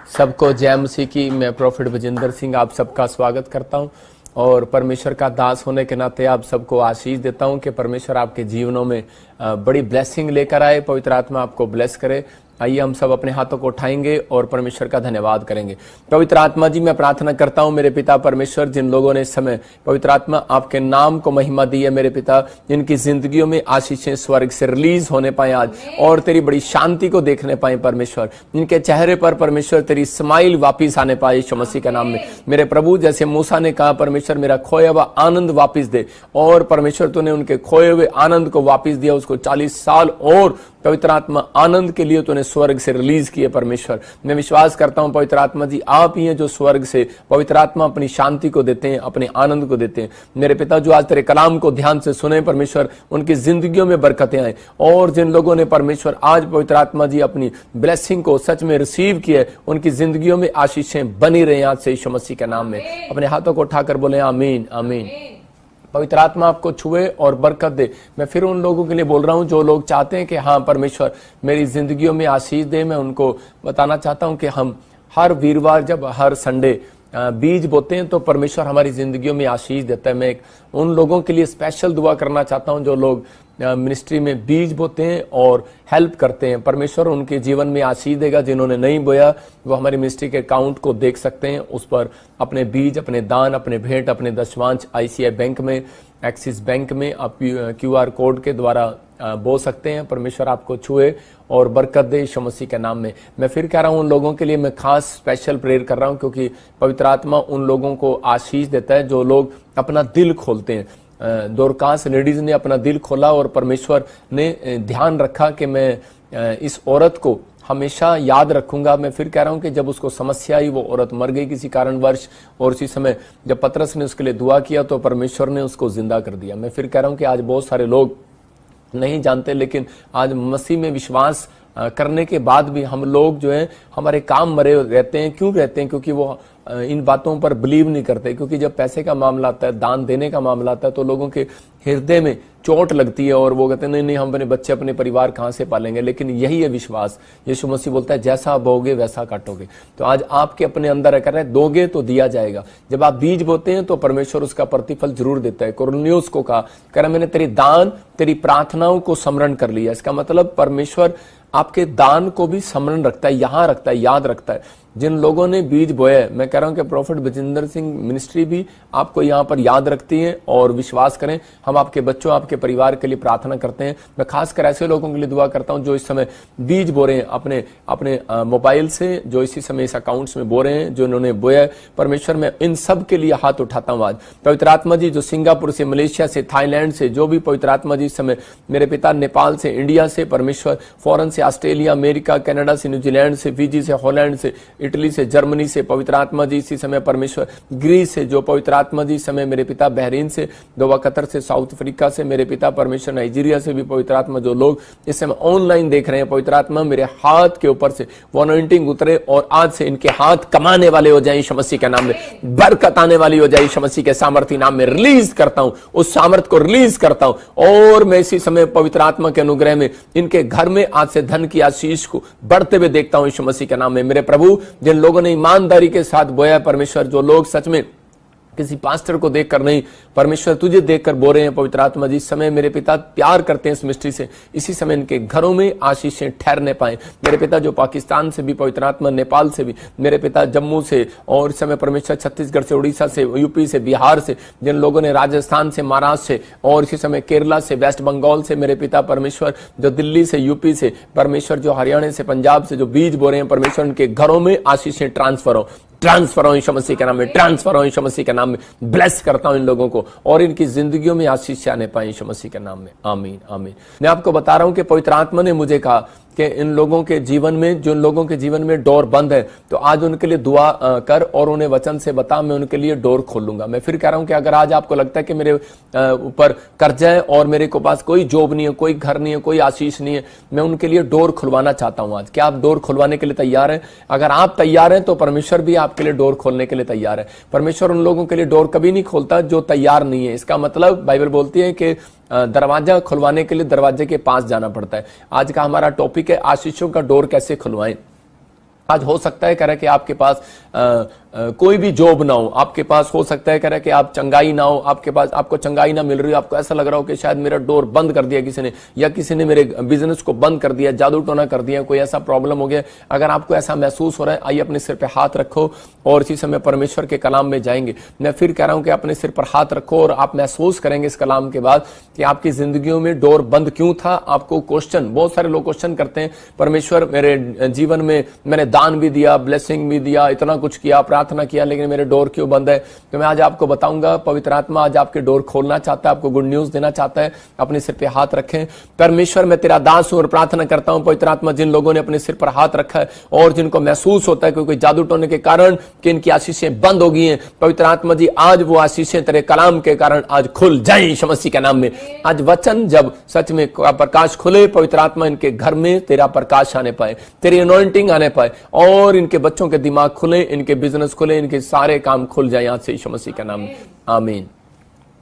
सबको जय मसीह की। मैं प्रोफेट विजेंद्र सिंह आप सबका स्वागत करता हूं और परमेश्वर का दास होने के नाते आप सबको आशीष देता हूं कि परमेश्वर आपके जीवनों में बड़ी ब्लेसिंग लेकर आए। पवित्र आत्मा आपको ब्लेस करे। आइए हम सब अपने हाथों को उठाएंगे और परमेश्वर का धन्यवाद करेंगे। पवित्र आत्मा जी, मैं प्रार्थना करता हूं मेरे पिता परमेश्वर, जिन लोगों ने इस समय पवित्र आत्मा आपके नाम को महिमा दी है मेरे पिता, जिनकी जिंदगियों में आशीषें स्वर्ग से रिलीज होने पाए आज और तेरी बड़ी शांति को देखने पाए परमेश्वर, जिनके चेहरे पर परमेश्वर तेरी स्माइल वापिस आने पाए यीशु मसीह के नाम में। मेरे प्रभु, जैसे मूसा ने कहा परमेश्वर मेरा खोया हुआ आनंद वापिस दे, और परमेश्वर तूने उनके खोए हुए आनंद को वापिस दिया, उसको 40 साल और पवित्र आत्मा आनंद के लिए तूने स्वर्ग से रिलीज किए परमेश्वर। मैं विश्वास करता हूं पवित्र आत्मा जी, आप ही हैं जो स्वर्ग से पवित्र आत्मा अपनी शांति को देते हैं, अपने आनंद को देते हैं। मेरे पिता जो आज तेरे कलाम को ध्यान से सुने परमेश्वर, उनकी जिंदगियों में बरकतें आए, और जिन लोगों ने परमेश्वर आज पवित्र आत्मा जी अपनी ब्लेसिंग को सच में रिसीव किया, उनकी जिंदगियों में आशीषें बनी रहे आज से यीशु मसीह के नाम में। अपने हाथों को उठाकर बोले आमीन आमीन। पवित्र आत्मा आपको छुए और बरकत दे। मैं फिर उन लोगों के लिए बोल रहा हूं जो लोग चाहते हैं कि हाँ परमेश्वर मेरी जिंदगियों में आशीष दे। मैं उनको बताना चाहता हूं कि हम हर वीरवार जब हर संडे बीज बोते हैं तो परमेश्वर हमारी जिंदगियों में आशीष देता है। मैं उन लोगों के लिए स्पेशल दुआ करना चाहता हूं जो लोग मिनिस्ट्री में बीज बोते हैं और हेल्प करते हैं। परमेश्वर उनके जीवन में आशीष देगा। जिन्होंने नहीं बोया वो हमारी मिनिस्ट्री के अकाउंट को देख सकते हैं, उस पर अपने बीज, अपने दान, अपने भेंट, अपने दशमांश ICI बैंक में, एक्सिस बैंक में आप QR कोड के द्वारा बो सकते हैं। परमेश्वर आपको छुए और बरकत दे यीशु मसीह के नाम में। मैं फिर कह रहा हूं उन लोगों के लिए मैं खास स्पेशल प्रेयर कर रहा हूं, क्योंकि पवित्र आत्मा उन लोगों को आशीष देता है जो लोग अपना दिल खोलते हैं। दोरकास लेडीज ने अपना दिल खोला और परमेश्वर ने ध्यान रखा कि मैं इस औरत को हमेशा याद रखूंगा। मैं फिर कह रहा हूं कि जब उसको समस्या आई, वो औरत मर गई किसी कारणवश, और उसी समय जब पतरस ने उसके लिए दुआ किया तो परमेश्वर ने उसको जिंदा कर दिया। मैं फिर कह रहा हूं कि आज बहुत सारे लोग नहीं जानते, लेकिन आज मसीह में विश्वास करने के बाद भी हम लोग जो है हमारे काम मरे रहते हैं। क्यों रहते हैं? क्योंकि वो इन बातों पर बिलीव नहीं करते। क्योंकि जब पैसे का मामला आता है, दान देने का मामला आता है, तो लोगों के हृदय में चोट लगती है और वो कहते हैं नहीं नहीं, हम अपने बच्चे, अपने परिवार कहाँ से पालेंगे। लेकिन यही है विश्वास। यीशु मसीह बोलता है जैसा बोगे वैसा काटोगे। तो आज आपके अपने अंदर कर रहे हैं, दोगे तो दिया जाएगा। जब आप बीज बोते हैं तो परमेश्वर उसका प्रतिफल जरूर देता है। कुरनेलियुस को कहा, कह रहा मैंने तेरी दान, तेरी प्रार्थनाओं को स्मरण कर लिया। इसका मतलब परमेश्वर आपके दान को भी स्मरण रखता है, यहां रखता है, याद रखता है। जिन लोगों ने बीज बोया, मैं कह रहा हूं कि प्रोफेट विजेंद्र सिंह मिनिस्ट्री भी आपको यहां पर याद रखती है। और विश्वास करें, हम आपके बच्चों, आपके परिवार के लिए प्रार्थना करते हैं। मैं खासकर ऐसे लोगों के लिए दुआ करता हूं जो इस समय बीज बो रहे हैं अपने अपने मोबाइल से, जो इसी समय इस अकाउंट्स में बो रहे हैं, जो इन्होंने बोया। परमेश्वर मैं इन सब के लिए हाथ उठाता हूं आज। पवित्र आत्मा जी जो सिंगापुर से, मलेशिया से, थाईलैंड से, जो भी पवित्र आत्मा जी इस समय मेरे पिता, नेपाल से, इंडिया से, परमेश्वर फॉरेन से, ऑस्ट्रेलिया, अमेरिका, कनाडा से, न्यूजीलैंड से, फिजी से, हॉलैंड से, इटली से, जर्मनी से, पवित्र आत्मा जी इसी समय परमेश्वर ग्रीस से, जो पवित्र आत्मा जी इस समय मेरे पिता बहरीन से, दोहा कतर से, साउथ अफ्रीका से, मेरे पिता परमेश्वर नाइजीरिया से भी पवित्र आत्मा जो लोग इस समय ऑनलाइन देख रहे हैं, पवित्र आत्मा मेरे हाथ के ऊपर से वो अनॉइंटिंग उतरे और आज से इनके हाथ कमाने वाले हो जाए यीशु मसीह के नाम में। बरकत आने वाली हो जाए यीशु मसीह के सामर्थ्य नाम में। रिलीज करता हूं, उस सामर्थ्य को रिलीज करता हूं। और मैं इसी समय पवित्र आत्मा के अनुग्रह में इनके घर में आज से धन की आशीष को बढ़ते हुए देखता हूं यीशु मसीह के नाम में। मेरे प्रभु, जिन लोगों ने ईमानदारी के साथ बोया परमेश्वर, जो लोग सच में किसी पास्टर को देखकर नहीं, परमेश्वर तुझे देखकर बो रहे हैं पवित्र आत्मा जी, इस समय मेरे पिता प्यार करते हैं इस मिस्ट्री से, इसी समय इनके घरों में आशीषें ठहरने पाए। मेरे पिता जो पाकिस्तान से भी पवित्र आत्मा, नेपाल से भी, मेरे पिता जम्मू से, और इस समय परमेश्वर छत्तीसगढ़ से, उड़ीसा से, यूपी से, बिहार से, जिन लोगों ने राजस्थान से, महाराष्ट्र से, और इसी समय केरला से, वेस्ट बंगाल से, मेरे पिता परमेश्वर जो दिल्ली से, यूपी से, परमेश्वर जो हरियाणा से, पंजाब से जो बीज बो रहे हैं परमेश्वर, उनके घरों में आशीषें ट्रांसफर हो, ट्रांसफर हो यीशु मसीह के नाम में, ट्रांसफर हो यीशु मसीह के नाम में। ब्लेस करता हूं इन लोगों को और इनकी जिंदगियों में आशीष आने पाए यीशु मसीह के नाम में। आमीन आमीन। मैं आपको बता रहा हूं कि पवित्र आत्मा ने मुझे कहा कि इन लोगों के जीवन में, जो लोगों के जीवन में डोर बंद है, तो आज उनके लिए दुआ कर और उन्हें वचन से बता, मैं उनके लिए डोर खोलूंगा। मैं फिर कह रहा हूं कि अगर आज आपको लगता है कि मेरे ऊपर कर्जा है और मेरे को पास कोई जॉब नहीं है, कोई घर नहीं है, कोई आशीष नहीं है, मैं उनके लिए डोर खुलवाना चाहता हूं आज। क्या आप डोर खुलवाने के लिए तैयार हैं? अगर आप तैयार हैं तो परमेश्वर भी आपके लिए डोर खोलने के लिए तैयार है। परमेश्वर उन लोगों के लिए डोर कभी नहीं खोलता जो तैयार नहीं है। इसका मतलब बाइबल बोलती है कि दरवाजा खुलवाने के लिए दरवाजे के पास जाना पड़ता है। आज का हमारा टॉपिक है आशीषों का डोर कैसे खुलवाएं। आज हो सकता है कह रहा है कि आपके पास कोई भी जॉब ना हो, आपके पास हो सकता है कह रहा है कि आप चंगाई ना हो, आपके पास आपको चंगाई ना मिल रही हो, आपको ऐसा लग रहा हो कि शायद मेरा डोर बंद कर दिया किसी ने, या किसी ने मेरे बिजनेस को बंद कर दिया, जादू टोना कर दिया, कोई ऐसा प्रॉब्लम हो गया। अगर आपको ऐसा महसूस हो रहा है, आइए अपने सिर पे हाथ रखो और इसी समय परमेश्वर के कलाम में जाएंगे। मैं फिर कह रहा हूं कि अपने सिर पर हाथ रखो और आप महसूस करेंगे इस कलाम के बाद कि आपकी जिंदगियों में डोर बंद क्यों था। आपको क्वेश्चन, बहुत सारे लोग क्वेश्चन करते हैं, परमेश्वर मेरे जीवन में मैंने दान भी दिया, ब्लेसिंग भी दिया, इतना कुछ किया, प्रार्थना किया, लेकिन मेरे डोर क्यों बंद है। तो मैं आज आपको बताऊंगा, पवित्र आत्मा आज आपके डोर खोलना चाहता है, आपको गुड न्यूज देना चाहता है। अपने सिर पे हाथ रखें। परमेश्वर मैं तेरा दास हूं और प्रार्थना करता हूं पवित्र आत्मा, जिन लोगों ने अपने सिर पर हाथ रखा है और जिनको महसूस होता है क्योंकि जादू टोने के कारण कि इनकी आशीषें बंद हो गई हैं, पवित्र आत्मा जी आज वो आशीषें तेरे कलाम के कारण आज खुल जाएं यीशु मसीह के नाम में। आज वचन जब सच में प्रकाश खुले, पवित्र आत्मा इनके घर में तेरा प्रकाश आने पाए, तेरी अनॉइंटिंग आने पाए और इनके बच्चों के दिमाग खुले, इनके बिजनेस खुले, इनके सारे काम खुल जाए आज से यीशु मसीह के नाम में, आमीन।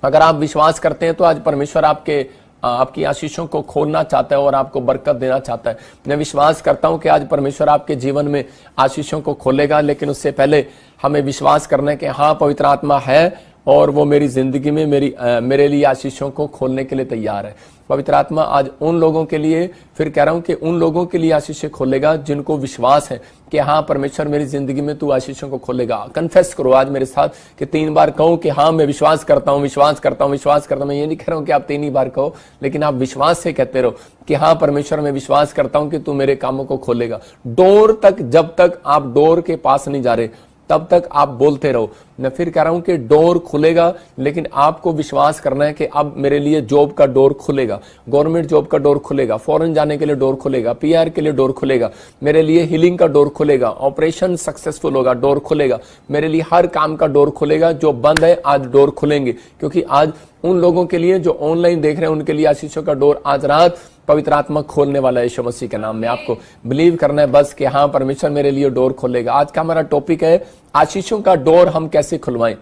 अगर आप विश्वास करते हैं तो आज परमेश्वर आपकी आशीषों को खोलना चाहता है और आपको बरकत देना चाहता है। मैं विश्वास करता हूं कि आज परमेश्वर आपके जीवन में आशीषों को खोलेगा, लेकिन उससे पहले हमें विश्वास करना है कि हाँ पवित्र आत्मा है और वो मेरी जिंदगी में मेरे लिए आशीषों को खोलने के लिए तैयार है। पवित्र आत्मा आज उन लोगों के लिए, फिर कह रहा हूं कि उन लोगों के लिए आशीषें खोलेगा जिनको विश्वास है कि हाँ परमेश्वर मेरी जिंदगी में तू आशीषों को खोलेगा। कन्फेस करो आज मेरे साथ कि 3 बार कहो कि हाँ मैं विश्वास करता हूं, विश्वास करता हूं, विश्वास करता हूं। मैं ये नहीं कह रहा हूं कि आप 3 ही बार कहो, लेकिन आप विश्वास से कहते रहो कि हाँ परमेश्वर मैं विश्वास करता हूं कि तू मेरे कामों को खोलेगा। डोर तक, जब तक आप डोर के पास नहीं जा रहे तब तक आप बोलते रहो। मैं फिर कह रहा हूं कि डोर खुलेगा, लेकिन आपको विश्वास करना है कि अब मेरे लिए जॉब का डोर खुलेगा, गवर्नमेंट जॉब का डोर खुलेगा, फॉरेन जाने के लिए डोर खुलेगा, पीआर के लिए डोर खुलेगा, मेरे लिए हीलिंग का डोर खुलेगा, ऑपरेशन सक्सेसफुल होगा, डोर खुलेगा, मेरे लिए हर काम का डोर खुलेगा। जो बंद है आज डोर खुलेंगे, क्योंकि आज उन लोगों के लिए जो ऑनलाइन देख रहे हैं उनके लिए आशीषों का डोर आज रात पवित्र आत्मा खोलने वाला है यीशु मसीह के नाम में। आपको बिलीव करना है बस कि हाँ परमेश्वर मेरे लिए डोर खोलेगा। आज का हमारा टॉपिक है आशीषों का डोर हम कैसे खुलवाएं।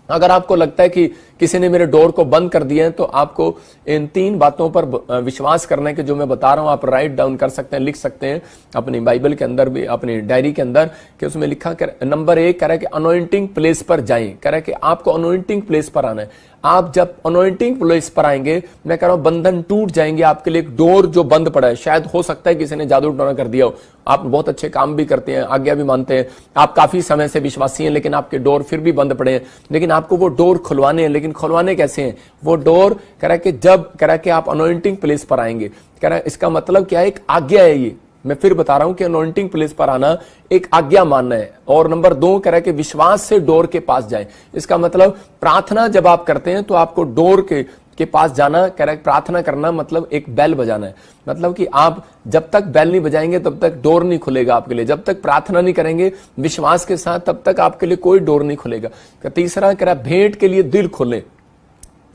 अगर आपको लगता है कि किसी ने मेरे डोर को बंद कर दिया है तो आपको इन 3 बातों पर विश्वास करना है कि जो मैं बता रहा हूं आप राइट डाउन कर सकते हैं, लिख सकते हैं अपनी बाइबल के अंदर भी, अपनी डायरी के अंदर, कि उसमें लिखा कर नंबर 1 कह रहा है कि अनॉइंटिंग प्लेस पर जाएं। कह रहा है कि आपको अनॉइंटिंग प्लेस पर आना है। आप जब अनॉइंटिंग प्लेस पर आएंगे, मैं कह रहा हूं बंधन टूट जाएंगे आपके लिए। एक डोर जो बंद पड़ा है, शायद हो सकता है किसी ने जादू टोना कर दिया हो, आप बहुत अच्छे काम भी करते हैं, आज्ञा भी मानते हैं, आप काफी समय से विश्वासी हैं, लेकिन आपके डोर फिर भी बंद पड़े हैं, लेकिन आपको वो डोर खुलवाने हैं। लेकिन खुलवाने कैसे हैं? वो डोर कह रहा है कि जब कह रहा है कि आप अनॉइंटिंग प्लेस पर आएंगे, कह रहा है इसका मतलब क्या है? एक आज्ञा है। ये मैं फिर बता रहा हूं कि अनॉइंटिंग प्लेस पर आना एक आज्ञा मानना है। और नंबर 2 कह रहा है कि विश्वास से डोर के पास जाए। इसका मतलब प्रार्थना जब आप करते हैं तो आपको डोर के पास जाना, कह रहा है प्रार्थना करना मतलब एक बेल बजाना है। मतलब कि आप जब तक बेल नहीं बजाएंगे तब तक डोर नहीं खुलेगा आपके लिए। जब तक प्रार्थना नहीं करेंगे विश्वास के साथ तब तक आपके लिए कोई डोर नहीं खुलेगा। तीसरा कह रहा है भेंट के लिए दिल खोलें।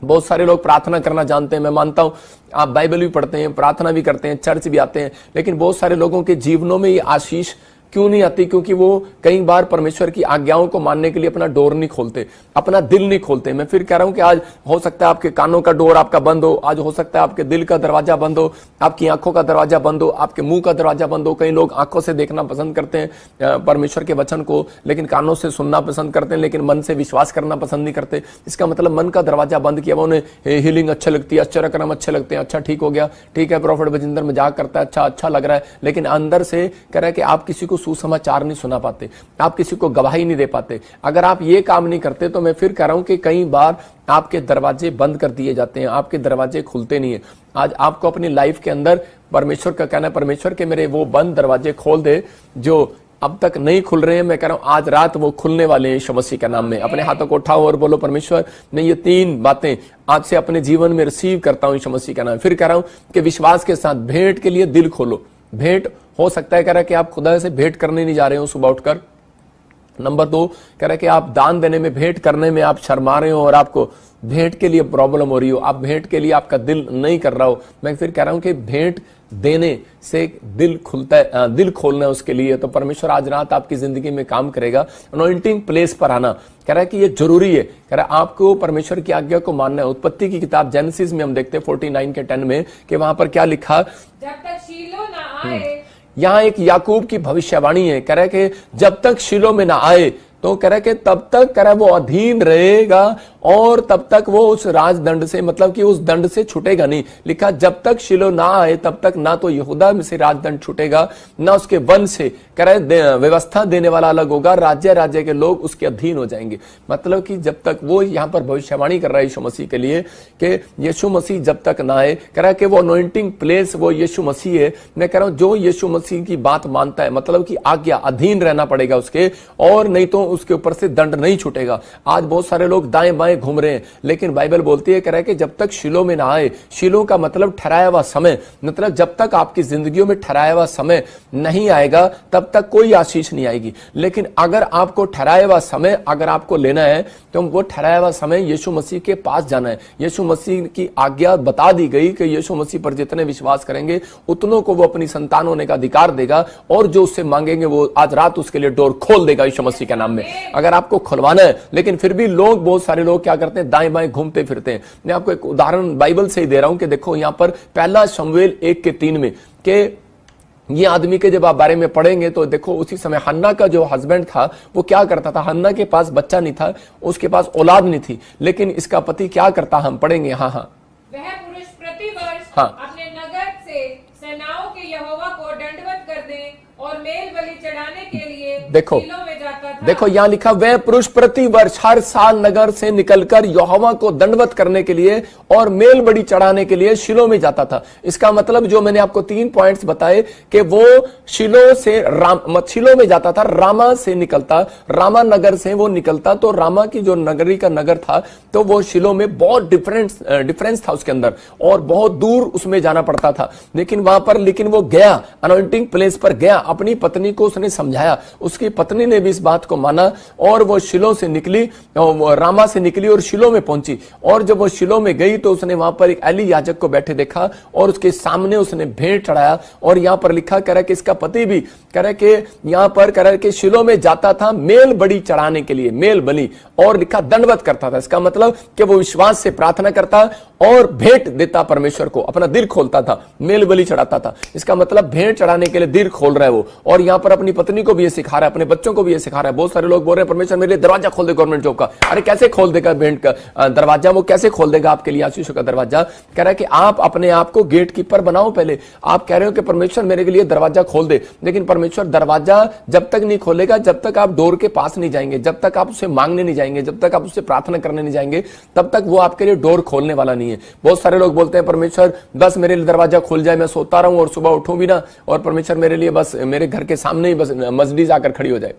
बहुत सारे लोग प्रार्थना करना जानते हैं, मैं मानता हूं आप बाइबल भी पढ़ते हैं, प्रार्थना भी करते हैं, चर्च भी आते हैं, लेकिन बहुत सारे लोगों के जीवनों में ये आशीष क्यों नहीं आती? क्योंकि वो कई बार परमेश्वर की आज्ञाओं को मानने के लिए अपना डोर नहीं खोलते, अपना दिल नहीं खोलते। मैं फिर कह रहा हूं कि आज हो सकता है आपके कानों का डोर आपका बंद हो, आज हो सकता है आपके दिल का दरवाजा बंद हो, आपकी आंखों का दरवाजा बंद हो, आपके मुंह का दरवाजा बंद हो। कई लोग आंखों से देखना पसंद करते हैं परमेश्वर के वचन को, लेकिन कानों से सुनना पसंद करते हैं, लेकिन मन से विश्वास करना पसंद नहीं करते। इसका मतलब मन का दरवाजा बंद किया। उन्हें हीलिंग अच्छी लगती है, आश्चर्यक्रम अच्छे लगते हैं, अच्छा ठीक हो गया, ठीक है प्रॉफिट बजिंदर मजाक करता है, अच्छा लग रहा है, लेकिन अंदर से कह रहा है कि आप किसी को सुसमाचार नहीं सुना पाते, आप किसी को गवाही नहीं दे पाते। अगर आप ये काम नहीं करते तो मैं फिर कह रहा हूं कि कई बार आपके दरवाजे बंद कर दिए जाते हैं, आपके दरवाजे खुलते नहीं है। आज आपको अपनी लाइफ के अंदर परमेश्वर का कहना है, परमेश्वर के मेरे वो बंद दरवाजे खोल दे जो अब तक नहीं खुल रहे हैं। मैं कह रहा हूं आज रात वो खुलने वाले हैं यीशु मसीह के नाम में। अपने हाथों को उठाओ और बोलो परमेश्वर मैं ये 3 बातें आज से अपने जीवन में रिसीव करता हूं यीशु मसीह के नाम। फिर कह रहा हूं कि विश्वास के साथ भेंट के लिए दिल खोलो। भेंट हो सकता है कह रहा है कि आप खुदा से भेंट करने नहीं जा रहे हो सुबह उठकर। नंबर 2 कह रहा है कि आप दान देने में, भेंट करने में आप शर्मा रहे हो और आपको भेंट के लिए प्रॉब्लम हो रही हो, आप भेंट के लिए आपका दिल नहीं कर रहा हो। मैं फिर कह रहा हूं कि भेंट देने से दिल खुलता है, दिल खोलना है उसके लिए। तो परमेश्वर आज रात आपकी जिंदगी में काम करेगा। अनॉइंटिंग प्लेस पर आना कह रहा है कि ये जरूरी है। कह रहा है आपको परमेश्वर की आज्ञा को मानना है। उत्पत्ति की किताब जेनेसिस में हम देखते हैं 49 के 10 में कि वहां पर क्या लिखा, जब तक शीलो ना आए यहाँ एक याकूब की भविष्यवाणी है, कह रहा है कि जब तक शिलो में ना आए तो कह रहा है कि तब तक कह रहा है वो अधीन रहेगा और तब तक वो उस राजदंड से, मतलब कि उस दंड से छूटेगा नहीं। लिखा जब तक शिलो ना आए तब तक ना तो यहूदा में से राजदंड छूटेगा, ना उसके वन से कह रहा है व्यवस्था देने वाला अलग होगा, राज्य राज्य के लोग उसके अधीन हो जाएंगे। मतलब कि जब तक वो यहाँ पर भविष्यवाणी कर रहा है यीशु मसीह के लिए कि यीशु मसीह जब तक ना आए, कह रहा है कि वो अनॉइंटिंग प्लेस वो यीशु मसीह है। मैं कह रहा हूं जो यीशु मसीह की बात मानता है, मतलब कि आज्ञा, अधीन रहना पड़ेगा उसके, और नहीं तो उसके ऊपर से दंड नहीं छूटेगा। आज बहुत सारे लोग दाएं बाएं घूम रहे हैं, लेकिन बाइबल बोलती है, कह रहा है कि जब तक शिलो में ना आए, शिलो का मतलब ठहराया हुआ समय, मतलब जब तक आपकी जिंदगियों में ठहराया हुआ समय नहीं आएगा तब तक कोई आशीष नहीं आएगी। लेकिन अगर आपको ठहराया हुआ समय अगर आपको लेना है तो वो ठहराया हुआ समय यीशु मसीह के पास जाना है। यीशु मसीह की आज्ञा बता दी गई कि यीशु मसीह पर जितने विश्वास करेंगे उतनों को वो अपनी संतान होने का अधिकार देगा, और जो उससे मांगेंगे वो आज रात उसके लिए डोर खोल देगा यीशु मसीह के नाम में। अगर आपको खुलवाना है, लेकिन फिर भी लोग, बहुत सारे लोग क्या करते हैं, दाएं बाएं घूमते फिरते हैं। मैं आपको एक उदाहरण बाइबल से ही दे रहा हूं कि देखो यहां पर पहला शमूएल 1:3 में कि ये आदमी के जब आप बारे में पढ़ेंगे तो देखो उसी समय हन्ना का जो हस्बैंड था वो क्या करता था। हन्ना के पास बच्चा नहीं था, उसके पास औलाद नहीं थी, लेकिन इसका पति क्या करता, हम पढ़ेंगे। हाँ, वह पुरुष प्रतिवर्ष हाँ, अपने नगर से सेनाओं के यहोवा को दंडवत कर दे और मेल बलि चढ़ाने के लिए देखो शीलो में जाता था। देखो यहाँ लिखा, वह पुरुष प्रति वर्ष हर साल नगर से निकलकर यहोवा को दंडवत करने के लिए और मेल बलि चढ़ाने के लिए शिलो में जाता था। इसका मतलब जो मैंने आपको 3 पॉइंट्स बताए कि वो शिलो में जाता था, रामा से निकलता, रामा नगर से वो निकलता, तो रामा की जो नगरी का नगर था तो वो शिलो में बहुत डिफरेंस था उसके अंदर, और बहुत दूर उसमें जाना पड़ता था। लेकिन वहां पर वो गया, अनॉइंटिंग प्लेस पर गया, अपनी पत्नी को उसने समझाया, उसकी पत्नी ने भी इस बात को माना, और वो शिलो से निकली, रामा से निकली और शिलो में पहुंची। और जब वो शिलो में गई तो उसने वहां पर एक एली याजक को बैठे देखा और उसके सामने उसने भेंट चढ़ाया। और यहां पर लिखा कह रहा है कि इसका पति भी कह रहा है कि यहां पर कह रहा है कि शिलो में जाता था मेल बलि चढ़ाने के लिए, मेल बलि, और लिखा दंडवत करता था। इसका मतलब कि वो विश्वास से प्रार्थना करता और भेंट देता परमेश्वर को, अपना दिल खोलता था, मेल बलि चढ़ाता था। इसका मतलब भेंट चढ़ाने के लिए दिल खोल रहा है वो। और यहां पर अपनी पत्नी को भी ये सिखा रहा है, अपने बच्चों को भी ये सिखा रहा है। बहुत सारे लोग बोल रहे हैं परमेश्वर मेरे लिए दरवाजा खोल दे गवर्नमेंट जॉब का। अरे कैसे खोल देगा भेंट का दरवाजा, वो कैसे खोल देगा आपके लिए आशीषों का दरवाजा। कह रहा है कि आप अपने आप को गेट कीपर बनाओ पहले। आप कह रहे हो कि परमेश्वर मेरे लिए दरवाजा खोल दे, लेकिन परमेश्वर दरवाजा जब तक नहीं खोलेगा, जब तक आप डोर के पास नहीं जाएंगे, जब तक आप उससे मांगने नहीं जाएंगे, जब तक आप उससे प्रार्थना करने नहीं जाएंगे, तब तक वो आपके लिए डोर खोलने वाला नहीं है। बहुत सारे लोग बोलते हैं परमेश्वर बस मेरे लिए दरवाजा खोल जाए, मैं सोता रहूं और सुबह उठूं भी ना, और परमेश्वर मेरे लिए बस मेरे घर के सामने ही बस मस्जिद आकर खड़ी हो जाए।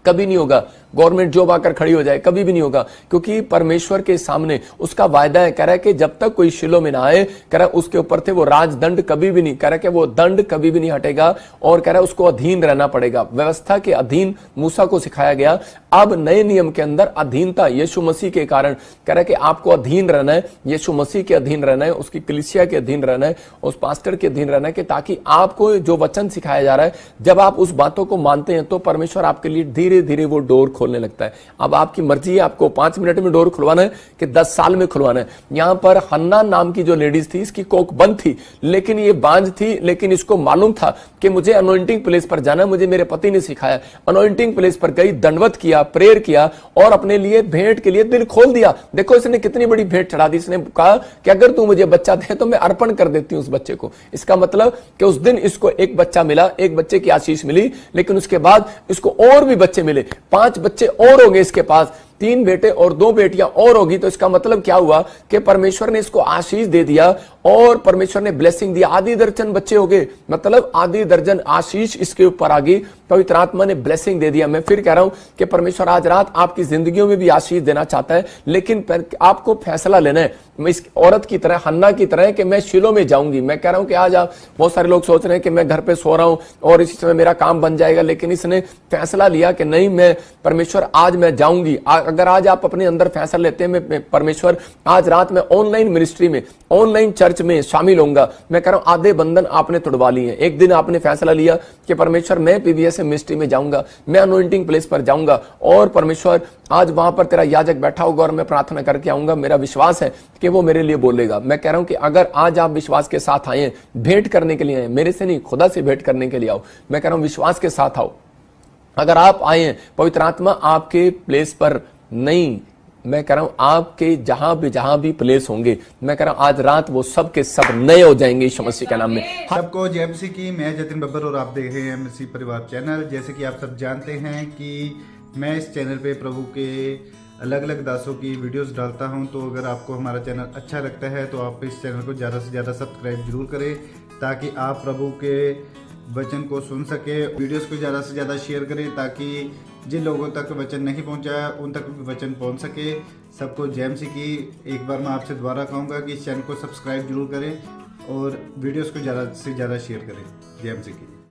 कभी नहीं होगा। गवर्नमेंट जॉब आकर खड़ी हो जाए, कभी भी नहीं होगा, क्योंकि परमेश्वर के सामने उसका वायदा है। कह रहा है कि जब तक कोई शिलो में ना आए, कह रहा है उसके ऊपर थे वो राजदंड कभी भी नहीं, कह रहा है कि वो दंड कभी भी नहीं हटेगा, और कह रहा है उसको अधीन रहना पड़ेगा। व्यवस्था के अधीन मूसा को सिखाया गया, अब नए नियम के अंदर अधीनता यीशु मसीह के कारण, कह रहा है कि आपको अधीन रहना है, यीशु मसीह के अधीन रहना है, उसकी कलीसिया के अधीन रहना है, उस पास्टर के अधीन रहना है, कि ताकि आपको जो वचन सिखाया जा रहा है, जब आप उस बातों को मानते हैं तो परमेश्वर आपके लिए धीरे धीरे वो डोर खोलने लगता है। अब आपकी मर्जी है, आपको 5 मिनट में डोर खुलवाना है कि 10 साल में खुलवाना है। यहां पर हन्ना नाम की जो लेडीज थी, इसकी कोख बंद थी, लेकिन ये बांझ थी, लेकिन इसको मालूम था कि मुझे अनॉइंटिंग प्लेस पर जाना, मुझे मेरे पति ने सिखाया। अनॉइंटिंग प्लेस पर गई, दंडवत किया, प्रेयर किया, और अपने लिए भेंट के लिए दिल खोल दिया। देखो इसने कितनी बड़ी भेंट चढ़ा दी। इसने कहा कि अगर तू मुझे बच्चा दे तो मैं अर्पण कर देती हूं उस बच्चे को। इसका मतलब कि उस दिन इसको एक बच्चा मिला, एक बच्चे की आशीष मिली, लेकिन उसके बाद इसको और भी बच्चे मिले, 5 बच्चे और होंगे इसके पास, 3 बेटे और 2 बेटियां और होगी। तो इसका मतलब क्या हुआ कि परमेश्वर ने इसको आशीष दे दिया, और परमेश्वर ने ब्लेसिंग दिया। आधी दर्जन बच्चे हो गए, मतलब आधी दर्जन आशीष इसके ऊपर आ गई, पवित्र आत्मा ने ब्लेसिंग दे दिया। मैं फिर कह रहा हूं कि परमेश्वर आज रात आपकी जिंदगियों में भी आशीष देना चाहता है, लेकिन आपको फैसला लेना है। मैं इस औरत की तरह, हन्ना की तरह, कि मैं शिलो में जाऊंगी। मैं कह रहा हूं कि आज आप, बहुत सारे लोग सोच रहे हैं कि मैं घर पे सो रहा हूं और इसी समय मेरा काम बन जाएगा, लेकिन इसने फैसला लिया कि नहीं, मैं परमेश्वर आज मैं जाऊंगी। अगर आज आप अपने अंदर फैसला लेते हैं, मैं परमेश्वर आज रात में ऑनलाइन मिनिस्ट्री में, ऑनलाइन चर्च चर्च में शामिल होऊंगा। मैं कह रहा हूं आधे बंधन आपने तोड़वा लिए हैं। एक दिन आपने फैसला लिया कि परमेश्वर मैं पीबीएस मिनिस्ट्री में जाऊंगा, मैं अनॉइंटिंग प्लेस पर जाऊंगा और परमेश्वर आज वहां पर तेरा याजक बैठा होगा और मैं प्रार्थना करके आऊंगा। मेरा विश्वास है कि वो मेरे लिए बोलेगा। मैं कह रहा हूं कि अगर आज आप विश्वास के साथ आए, भेंट करने के लिए आए, मेरे से नहीं खुदा से भेंट करने के लिए आओ। मैं कह रहा हूं विश्वास के साथ आओ। अगर आप आए, पवित्र आत्मा आपके प्लेस पर नहीं, मैं कह रहा हूं आपके जहां भी प्लेस होंगे, मैं कह रहा हूं आज रात वो सब के सब नए हो जाएंगे यीशु मसीह के नाम में। सबको जय मसीह की। मैं जतिन बब्बर और आप देख रहे हैं मसीह परिवार चैनल। जैसे कि आप सब जानते हैं कि मैं इस चैनल पे प्रभु के अलग अलग दासों की वीडियोस डालता हूं, तो अगर आपको हमारा चैनल अच्छा लगता है तो आप इस चैनल को ज़्यादा से ज़्यादा सब्सक्राइब जरूर करें, ताकि आप प्रभु के वचन को सुन सके। वीडियोस को ज़्यादा से ज़्यादा शेयर करें, ताकि जिन लोगों तक वचन नहीं पहुंचा उन तक भी वचन पहुंच सके। सबको जय मसीह की। एक बार मैं आपसे दोबारा कहूँगा कि इस चैनल को सब्सक्राइब जरूर करें और वीडियोस को ज़्यादा से ज़्यादा शेयर करें। जय मसीह की।